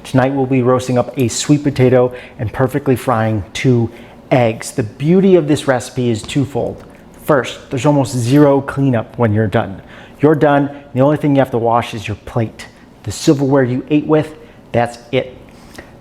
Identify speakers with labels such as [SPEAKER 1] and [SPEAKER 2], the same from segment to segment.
[SPEAKER 1] Tonight we'll be roasting up a sweet potato and perfectly frying 2 eggs. The beauty of this recipe is twofold. First, there's almost zero cleanup when you're done. You're done, the only thing you have to wash is your plate. The silverware you ate with, that's it.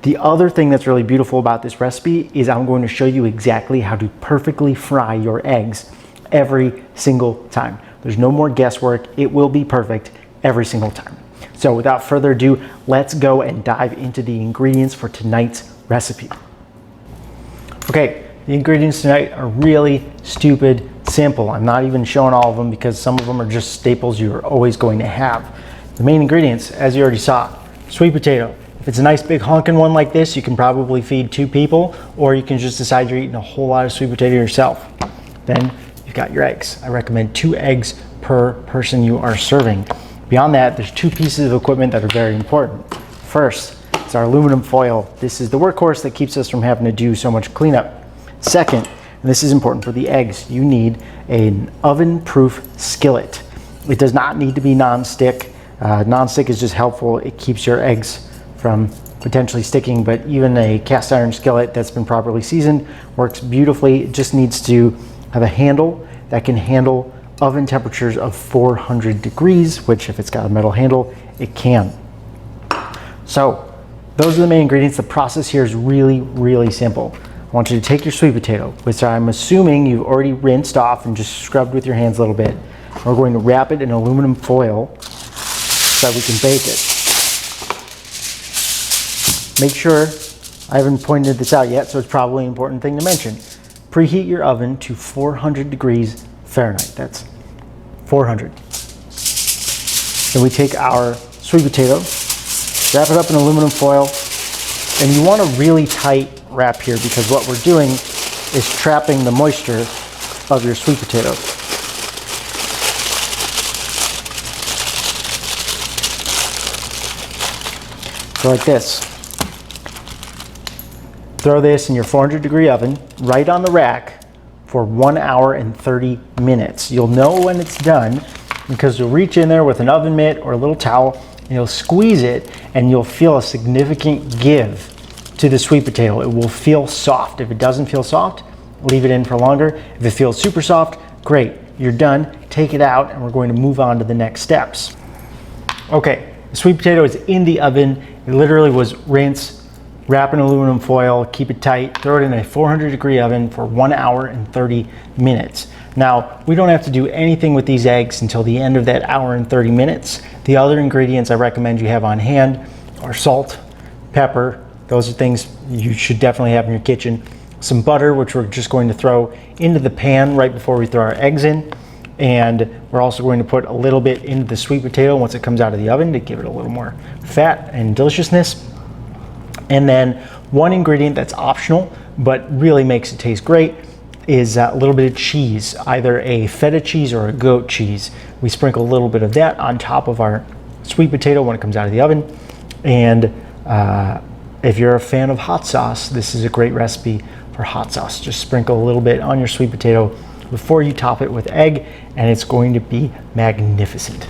[SPEAKER 1] The other thing that's really beautiful about this recipe is I'm going to show you exactly how to perfectly fry your eggs every single time. There's no more guesswork. It will be perfect every single time. So without further ado, let's go and dive into the ingredients for tonight's recipe. Okay, the ingredients tonight are really stupid simple. I'm not even showing all of them because some of them are just staples you're always going to have. The main ingredients, as you already saw, sweet potato. If it's a nice big honking one like this, you can probably feed 2 people, or you can just decide you're eating a whole lot of sweet potato yourself. Then you've got your eggs. I recommend 2 eggs per person you are serving. Beyond that, there's 2 pieces of equipment that are very important. First, it's our aluminum foil. This is the workhorse that keeps us from having to do so much cleanup. Second, and this is important for the eggs, you need an oven-proof skillet. It does not need to be non-stick. Non-stick is just helpful. It keeps your eggs from potentially sticking, but even a cast iron skillet that's been properly seasoned works beautifully. It just needs to have a handle that can handle oven temperatures of 400 degrees, which if it's got a metal handle, it can. So those are the main ingredients. The process here is really, really simple. I want you to take your sweet potato, which I'm assuming you've already rinsed off and just scrubbed with your hands a little bit. We're going to wrap it in aluminum foil so that we can bake it. Make sure, I haven't pointed this out yet, so it's probably an important thing to mention. Preheat your oven to 400 degrees Fahrenheit. That's 400. Then we take our sweet potato, wrap it up in aluminum foil, and you want a really tight wrap here because what we're doing is trapping the moisture of your sweet potato. So like this. Throw this in your 400 degree oven right on the rack for 1 hour and 30 minutes. You'll know when it's done because you'll reach in there with an oven mitt or a little towel and you'll squeeze it and you'll feel a significant give to the sweet potato. It will feel soft. If it doesn't feel soft, leave it in for longer. If it feels super soft, great, you're done. Take it out and we're going to move on to the next steps. Okay, the sweet potato is in the oven. It literally was rinse, wrap in aluminum foil, keep it tight, throw it in a 400 degree oven for 1 hour and 30 minutes. Now, we don't have to do anything with these eggs until the end of that hour and 30 minutes. The other ingredients I recommend you have on hand are salt, pepper. Those are things you should definitely have in your kitchen. Some butter, which we're just going to throw into the pan right before we throw our eggs in. And we're also going to put a little bit into the sweet potato once it comes out of the oven to give it a little more fat and deliciousness. And then one ingredient that's optional, but really makes it taste great is a little bit of cheese, either a feta cheese or a goat cheese. We sprinkle a little bit of that on top of our sweet potato when it comes out of the oven. And if you're a fan of hot sauce, this is a great recipe for hot sauce. Just sprinkle a little bit on your sweet potato before you top it with egg, and it's going to be magnificent.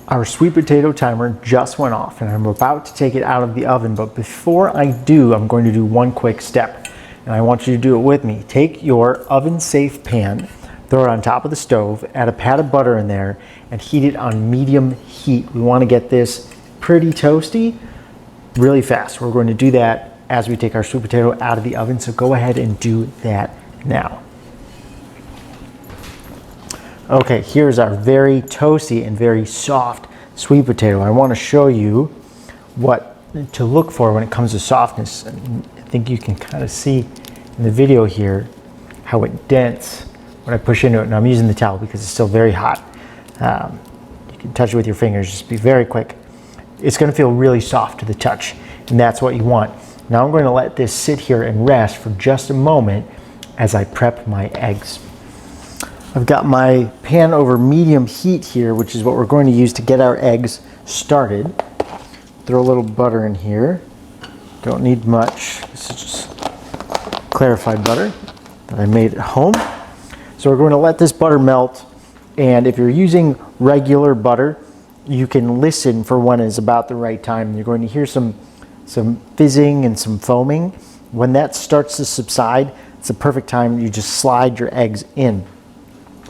[SPEAKER 1] Our sweet potato timer just went off and I'm about to take it out of the oven, but before I do, I'm going to do one quick step and I want you to do it with me. Take your oven safe pan, throw it on top of the stove, add a pat of butter in there and heat it on medium heat. We want to get this pretty toasty really fast. We're going to do that as we take our sweet potato out of the oven, so go ahead and do that now. Okay, here's our very toasty and very soft sweet potato. I want to show you what to look for when it comes to softness. And I think you can kind of see in the video here how it dents when I push into it. And I'm using the towel because it's still very hot. You can touch it with your fingers, just be very quick. It's going to feel really soft to the touch, and that's what you want. Now I'm going to let this sit here and rest for just a moment as I prep my eggs. I've got my pan over medium heat here, which is what we're going to use to get our eggs started. Throw a little butter in here. Don't need much. This is just clarified butter that I made at home. So we're going to let this butter melt, and if you're using regular butter, you can listen for when is about the right time. You're going to hear some fizzing and some foaming. When that starts to subside, it's the perfect time you just slide your eggs in.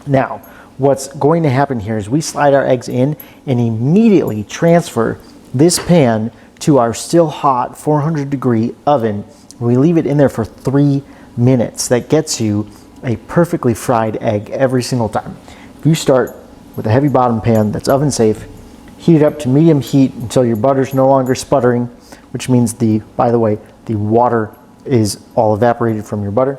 [SPEAKER 1] Now, what's going to happen here is we slide our eggs in and immediately transfer this pan to our still hot 400-degree oven. We leave it in there for 3 minutes. That gets you a perfectly fried egg every single time. If you start with a heavy bottom pan that's oven safe, heat it up to medium heat until your butter's no longer sputtering, which means by the way, the water is all evaporated from your butter.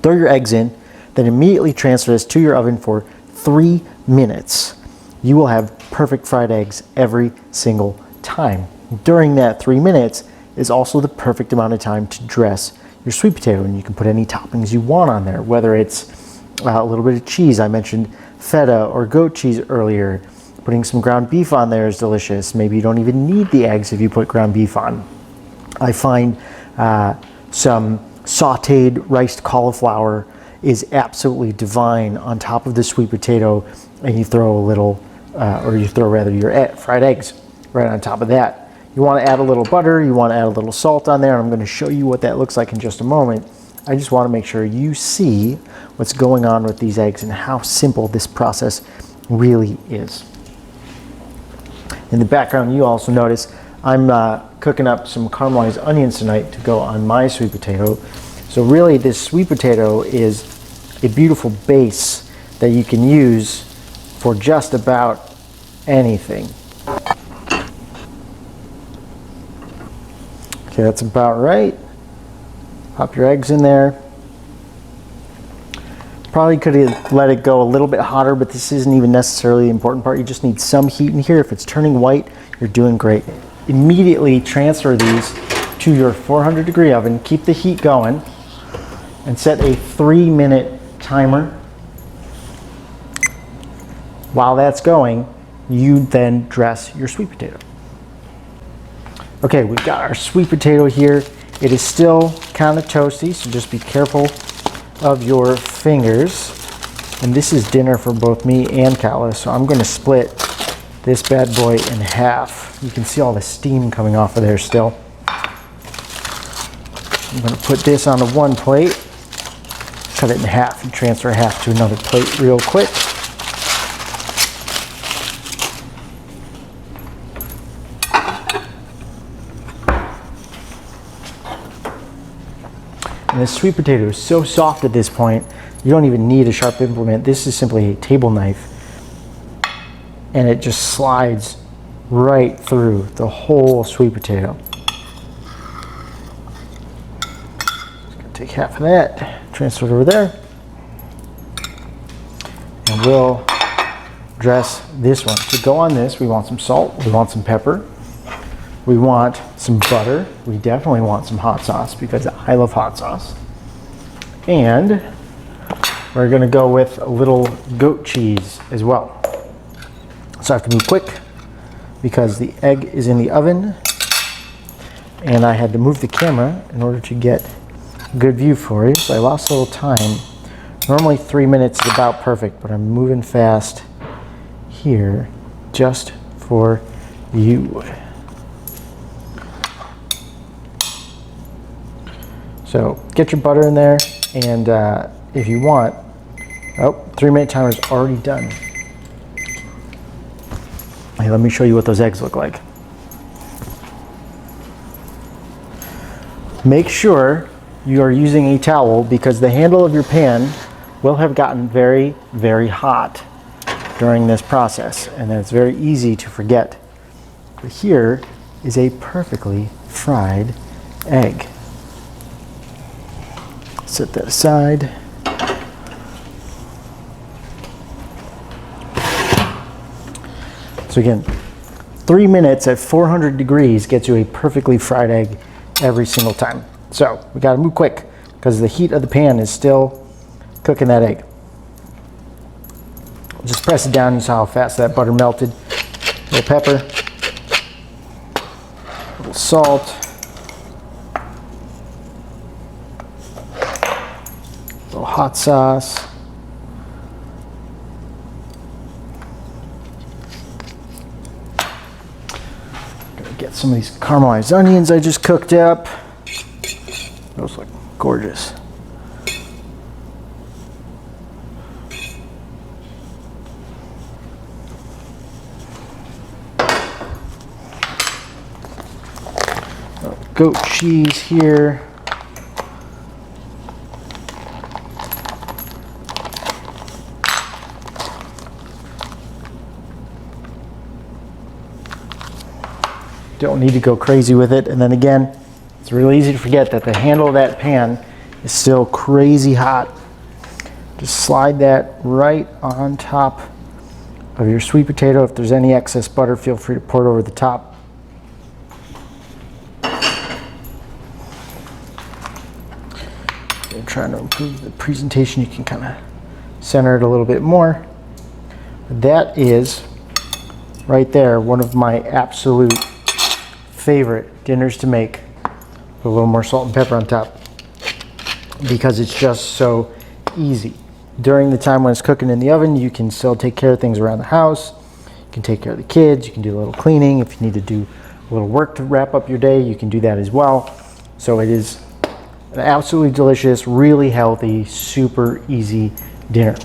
[SPEAKER 1] Throw your eggs in, then immediately transfer this to your oven for 3 minutes. You will have perfect fried eggs every single time. During that 3 minutes is also the perfect amount of time to dress your sweet potato, and you can put any toppings you want on there, whether it's a little bit of cheese. I mentioned feta or goat cheese earlier. Putting some ground beef on there is delicious. Maybe you don't even need the eggs if you put ground beef on. I find some sauteed riced cauliflower is absolutely divine on top of the sweet potato, and you throw a little, your fried eggs right on top of that. You want to add a little butter, you want to add a little salt on there, and I'm going to show you what that looks like in just a moment. I just want to make sure you see what's going on with these eggs and how simple this process really is. In the background, you also notice I'm cooking up some caramelized onions tonight to go on my sweet potato. So really, this sweet potato is a beautiful base that you can use for just about anything. Okay, that's about right. Pop your eggs in there. Probably could have let it go a little bit hotter, but this isn't even necessarily the important part. You just need some heat in here. If it's turning white, you're doing great. Immediately transfer these to your 400-degree oven. Keep the heat going and set a 3-minute timer. While that's going, you then dress your sweet potato. Okay, we've got our sweet potato here. It is still kind of toasty, so just be careful of your fingers. And this is dinner for both me and Calla, so I'm going to split this bad boy in half. You can see all the steam coming off of there still. I'm going to put this onto one plate, cut it in half, and transfer half to another plate real quick. And this sweet potato is so soft at this point, you don't even need a sharp implement. This is simply a table knife, and it just slides right through the whole sweet potato. Just gonna take half of that, transfer it over there, and we'll dress this one. To go on this, we want some salt, we want some pepper, we want some butter. We definitely want some hot sauce because I love hot sauce. And we're gonna go with a little goat cheese as well. So I have to move quick because the egg is in the oven and I had to move the camera in order to get a good view for you. So I lost a little time. Normally 3 minutes is about perfect, but I'm moving fast here just for you. So get your butter in there, and if you want, 3-minute timer is already done. Hey, let me show you what those eggs look like. Make sure you are using a towel because the handle of your pan will have gotten very, very hot during this process, and then it's very easy to forget. But here is a perfectly fried egg. Set that aside. So again, 3 minutes at 400 degrees gets you a perfectly fried egg every single time. So we gotta move quick because the heat of the pan is still cooking that egg. Just press it down. You saw how fast that butter melted. A little pepper, a little salt, a little hot sauce, Get some of these caramelized onions I just cooked up. Those look gorgeous. Goat cheese here. Don't need to go crazy with it. And then again, it's really easy to forget that the handle of that pan is still crazy hot. Just slide that right on top of your sweet potato. If there's any excess butter, feel free to pour it over the top. You're trying to improve the presentation, you can kind of center it a little bit more. That is, right there, one of my absolute favorite dinners to make. Put a little more salt and pepper on top because it's just so easy. During the time when it's cooking in the oven, you can still take care of things around the house. You can take care of the kids. You can do a little cleaning. If you need to do a little work to wrap up your day, you can do that as well. So it is an absolutely delicious, really healthy, super easy dinner.